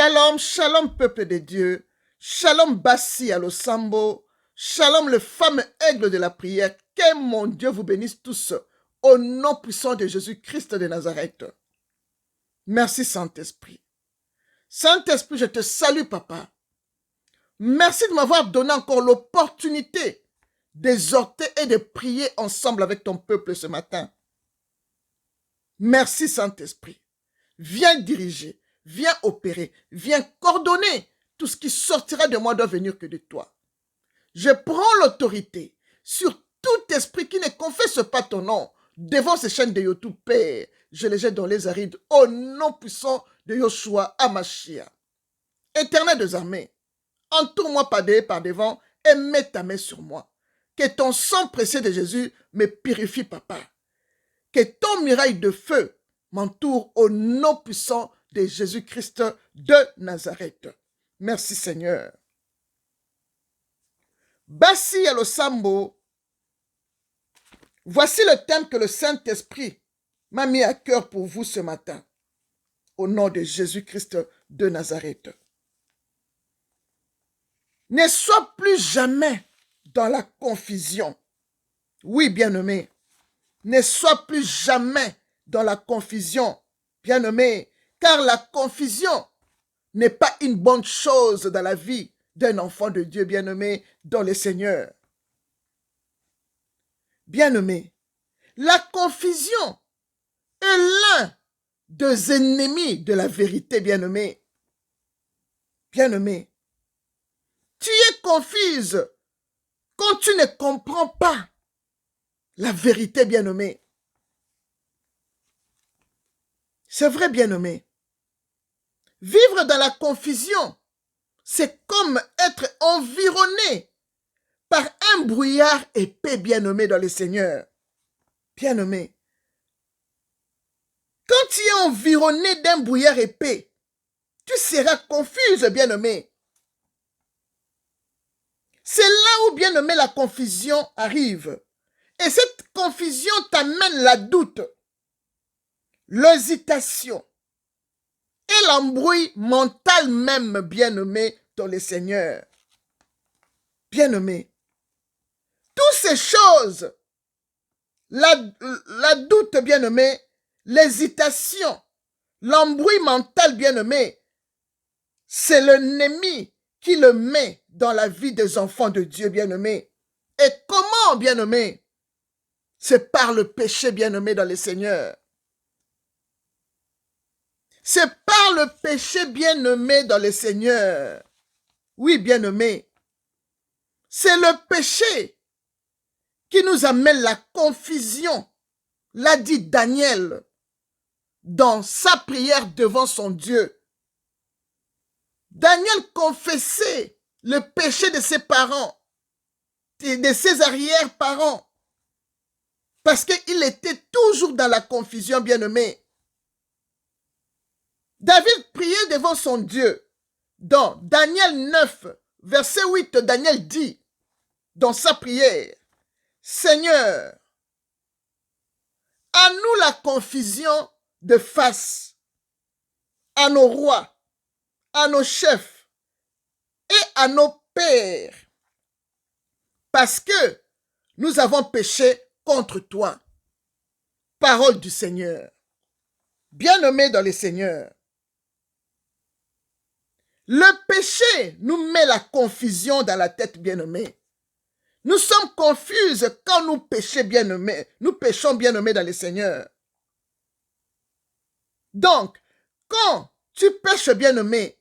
Shalom, shalom peuple de Dieu. Shalom Bassi à Losambo. Shalom le fameux aigle de la prière. Que mon Dieu vous bénisse tous au nom puissant de Jésus-Christ de Nazareth. Merci Saint-Esprit. Saint-Esprit, je te salue papa. Merci de m'avoir donné encore l'opportunité d'exhorter et de prier ensemble avec ton peuple ce matin. Merci Saint-Esprit. Viens diriger, viens opérer, viens coordonner. Tout ce qui sortira de moi doit venir que de toi. Je prends l'autorité sur tout esprit qui ne confesse pas ton nom devant ces chaînes de YouTube, Père. Je les jette dans les arides au nom puissant de Yoshua Amashia. Éternel des armées, entoure-moi par derrière, par devant et mets ta main sur moi. Que ton sang précieux de Jésus me purifie, papa. Que ton mirail de feu m'entoure au nom puissant de Jésus-Christ de Nazareth. Merci Seigneur. Bassi à Losambo, voici le thème que le Saint-Esprit m'a mis à cœur pour vous ce matin. Au nom de Jésus-Christ de Nazareth. Ne sois plus jamais dans la confusion. Oui, bien-aimé. Ne sois plus jamais dans la confusion, bien-aimé, car la confusion n'est pas une bonne chose dans la vie d'un enfant de Dieu bien-aimé dans le Seigneur. Bien-aimé, la confusion est l'un des ennemis de la vérité, bien-aimé. Bien-aimé, tu es confuse quand tu ne comprends pas la vérité, bien-aimé. C'est vrai, bien-aimé. Vivre dans la confusion, c'est comme être environné par un brouillard épais, bien-aimé dans le Seigneur. Bien-aimé, quand tu es environné d'un brouillard épais, tu seras confuse, bien-aimé. C'est là où, bien-aimé, la confusion arrive. Et cette confusion t'amène la doute, l'hésitation et l'embrouille mental même, bien-aimé, dans le Seigneur. Bien-aimé, toutes ces choses, la doute, bien-aimé, l'hésitation, l'embrouille mental, bien-aimé, c'est l'ennemi qui le met dans la vie des enfants de Dieu, bien-aimé. Et comment, bien-aimé? C'est par le péché, bien-aimé, dans le Seigneur. C'est par le péché, bien-aimé, dans le Seigneur. Oui, bien-aimé. C'est le péché qui nous amène la confusion, l'a dit Daniel dans sa prière devant son Dieu. Daniel confessait le péché de ses parents, de ses arrière-parents, parce qu'il était toujours dans la confusion, bien-aimé. David priait devant son Dieu. Dans Daniel 9, verset 8, Daniel dit, dans sa prière, « Seigneur, à nous la confusion de face, à nos rois, à nos chefs et à nos pères, parce que nous avons péché contre toi. » Parole du Seigneur. Bien-aimé dans le Seigneur. Le péché nous met la confusion dans la tête, bien-aimé. Nous sommes confuses quand nous péchons, bien-aimé. Nous péchons, bien-aimé, dans le Seigneur. Donc, quand tu pêches, bien-aimé,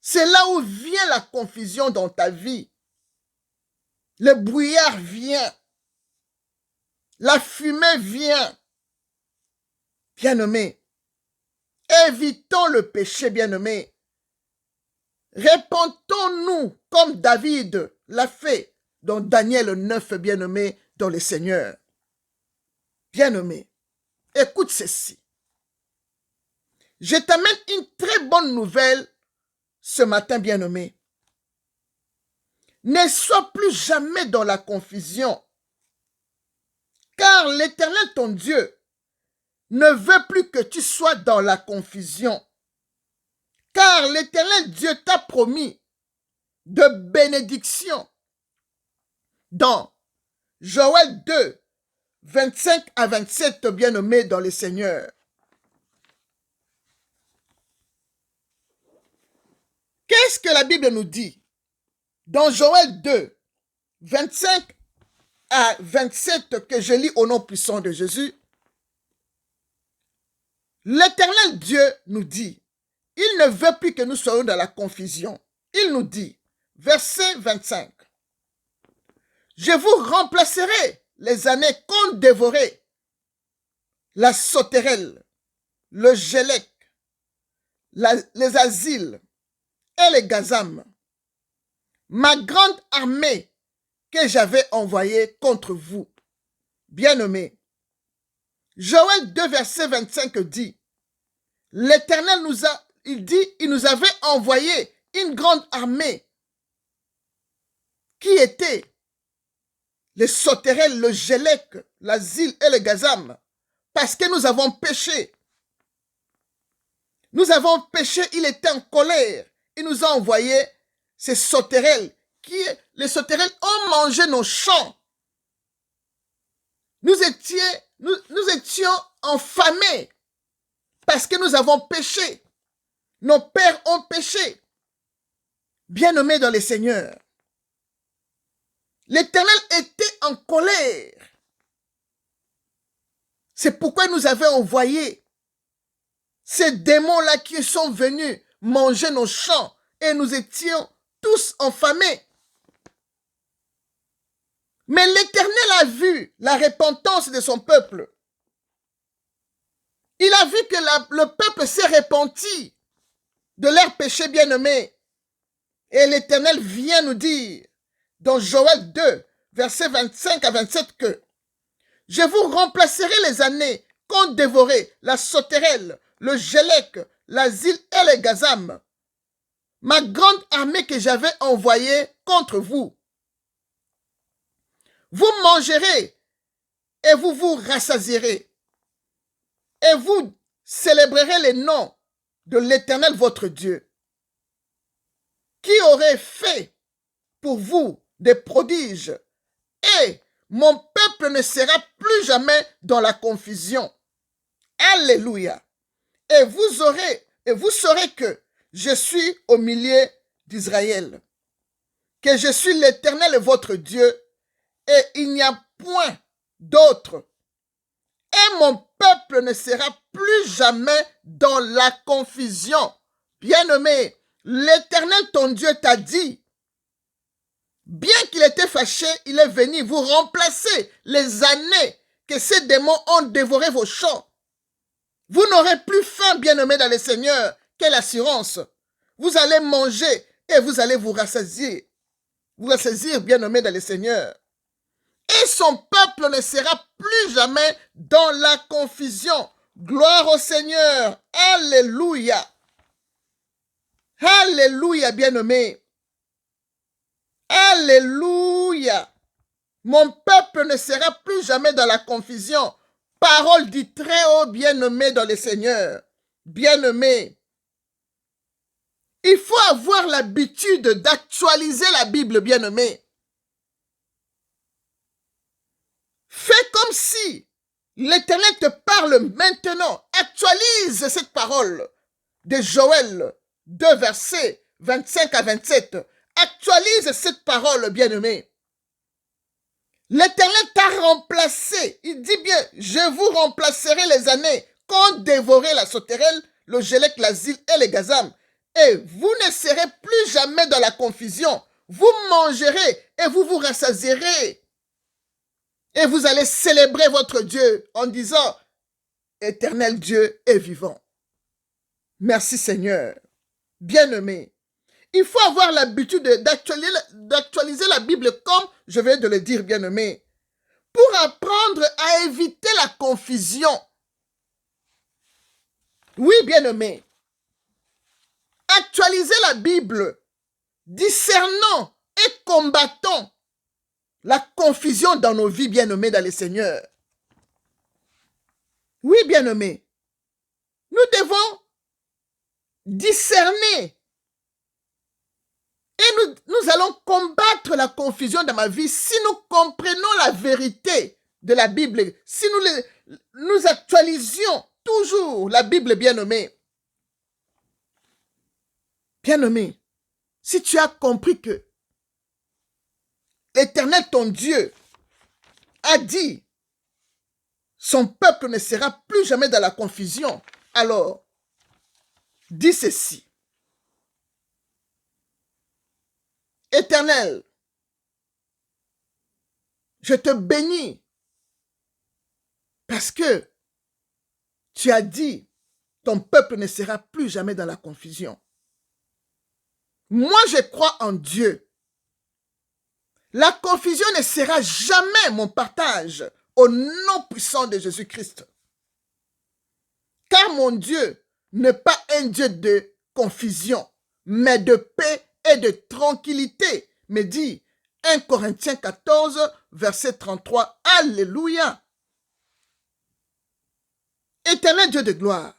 c'est là où vient la confusion dans ta vie. Le brouillard vient. La fumée vient. Bien-aimé, évitons le péché, bien-aimé. Répentons-nous comme David l'a fait dans Daniel 9, bien-aimé, dans le Seigneur. Bien-aimé, écoute ceci. Je t'amène une très bonne nouvelle ce matin, bien-aimé. Ne sois plus jamais dans la confusion, car l'Éternel, ton Dieu, ne veut plus que tu sois dans la confusion. Car l'Éternel Dieu t'a promis de bénédiction dans Joël 2, 25 à 27, bien-aimés dans le Seigneur. Qu'est-ce que la Bible nous dit? Dans Joël 2, 25 à 27, que je lis au nom puissant de Jésus, l'Éternel Dieu nous dit, il ne veut plus que nous soyons dans la confusion. Il nous dit, verset 25, je vous remplacerai les années qu'ont dévoré la sauterelle, le gélec, les asiles et les gazam, ma grande armée que j'avais envoyée contre vous. Bien-aimés, Joël 2, verset 25 dit, l'Éternel il nous avait envoyé une grande armée qui était les sauterelles, le gélec, l'asile et le gazam, parce que nous avons péché. Nous avons péché, il était en colère. Il nous a envoyé ces sauterelles. Les sauterelles ont mangé nos champs. Nous étions affamés parce que nous avons péché. Nos pères ont péché. Bien-aimés dans le Seigneur, l'Éternel était en colère. C'est pourquoi il nous avait envoyé ces démons-là qui sont venus manger nos champs et nous étions tous affamés. Mais l'Éternel a vu la repentance de son peuple. Il a vu que le peuple s'est repenti de leurs péchés bien-aimés. Et l'Éternel vient nous dire dans Joël 2, versets 25 à 27 que je vous remplacerai les années qu'ont dévoré la sauterelle, le gélec, l'asile et les gazam, ma grande armée que j'avais envoyée contre vous. Vous mangerez et vous vous rassasierez et vous célébrerez les noms de l'Éternel votre Dieu, qui aurait fait pour vous des prodiges, et mon peuple ne sera plus jamais dans la confusion. Alléluia. Et vous saurez que je suis au milieu d'Israël, que je suis l'Éternel votre Dieu, et il n'y a point d'autre. Et mon peuple ne sera plus jamais dans la confusion. Bien-aimé, l'Éternel ton Dieu t'a dit, bien qu'il était fâché, il est venu vous remplacer les années que ces démons ont dévoré vos champs. Vous n'aurez plus faim, bien-aimé dans le Seigneur. Quelle assurance! Vous allez manger et vous allez vous rassasier. Vous rassasier, bien-aimé dans le Seigneur. Et son peuple ne sera plus jamais dans la confusion. Gloire au Seigneur. Alléluia. Alléluia, bien-aimé. Alléluia. Mon peuple ne sera plus jamais dans la confusion. Parole du Très-Haut, bien-aimé dans le Seigneur. Bien-aimé. Il faut avoir l'habitude d'actualiser la Bible, bien-aimé. Fais comme si l'Éternel te parle maintenant. Actualise cette parole de Joël 2, versets 25 à 27. Actualise cette parole, bien-aimé. L'Éternel t'a remplacé. Il dit bien, je vous remplacerai les années qu'ont dévoré la sauterelle, le gélec, l'asile et les gazam. Et vous ne serez plus jamais dans la confusion. Vous mangerez et vous vous rassasierez. Et vous allez célébrer votre Dieu en disant, Éternel Dieu est vivant. Merci Seigneur. Bien-aimé, il faut avoir l'habitude d'actualiser la Bible comme je viens de le dire, bien-aimé, pour apprendre à éviter la confusion. Oui, bien-aimé, actualiser la Bible, discernant et combattant la confusion dans nos vies, bien-aimés dans le Seigneur. Oui, bien-aimés, nous devons discerner. Et nous allons combattre la confusion dans ma vie si nous comprenons la vérité de la Bible, si nous actualisions toujours la Bible, bien-aimée. Bien-aimé, si tu as compris que l'Éternel, ton Dieu, a dit, son peuple ne sera plus jamais dans la confusion, alors, dis ceci. Éternel, je te bénis parce que tu as dit, ton peuple ne sera plus jamais dans la confusion. Moi, je crois en Dieu. La confusion ne sera jamais mon partage au nom puissant de Jésus-Christ. Car mon Dieu n'est pas un Dieu de confusion, mais de paix et de tranquillité, me dit 1 Corinthiens 14, verset 33. Alléluia. Éternel Dieu de gloire,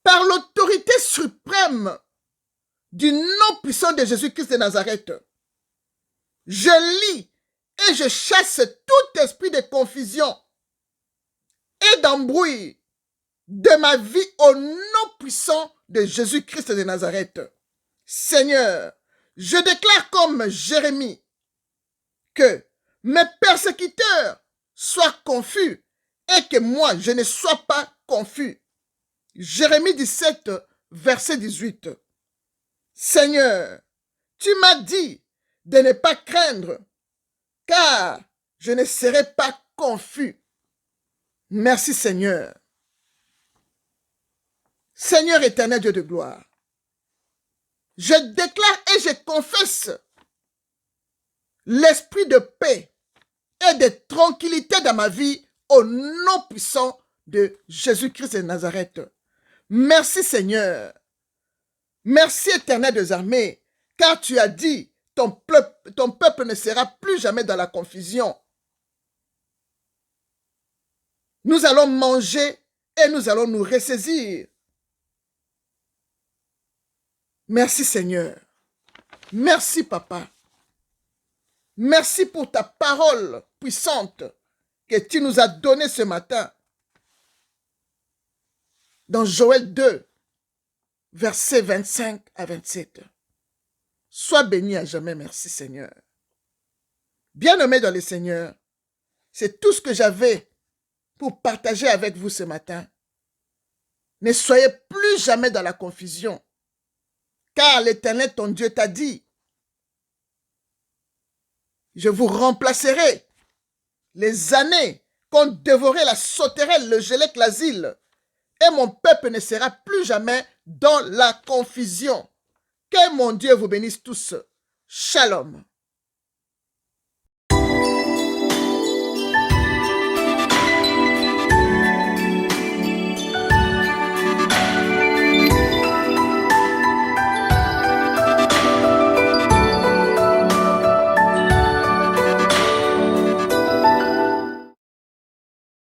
par l'autorité suprême du nom puissant de Jésus-Christ de Nazareth, je lis et je chasse tout esprit de confusion et d'embrouille de ma vie au nom puissant de Jésus-Christ de Nazareth. Seigneur, je déclare comme Jérémie que mes persécuteurs soient confus et que moi, je ne sois pas confus. Jérémie 17, verset 18. Seigneur, tu m'as dit de ne pas craindre, car je ne serai pas confus. Merci Seigneur. Seigneur éternel Dieu de gloire, je déclare et je confesse l'esprit de paix et de tranquillité dans ma vie au nom puissant de Jésus-Christ de Nazareth. Merci Seigneur. Merci éternel des armées, car tu as dit, ton peuple ne sera plus jamais dans la confusion. Nous allons manger et nous allons nous ressaisir. Merci Seigneur. Merci Papa. Merci pour ta parole puissante que tu nous as donnée ce matin. Dans Joël 2, versets 25 à 27. Sois béni à jamais, merci Seigneur. Bien-aimé dans le Seigneur, c'est tout ce que j'avais pour partager avec vous ce matin. Ne soyez plus jamais dans la confusion, car l'Éternel, ton Dieu, t'a dit, je vous remplacerai les années qu'ont dévoré la sauterelle, le gélec, l'asile, et mon peuple ne sera plus jamais dans la confusion. Que mon Dieu vous bénisse tous. Shalom.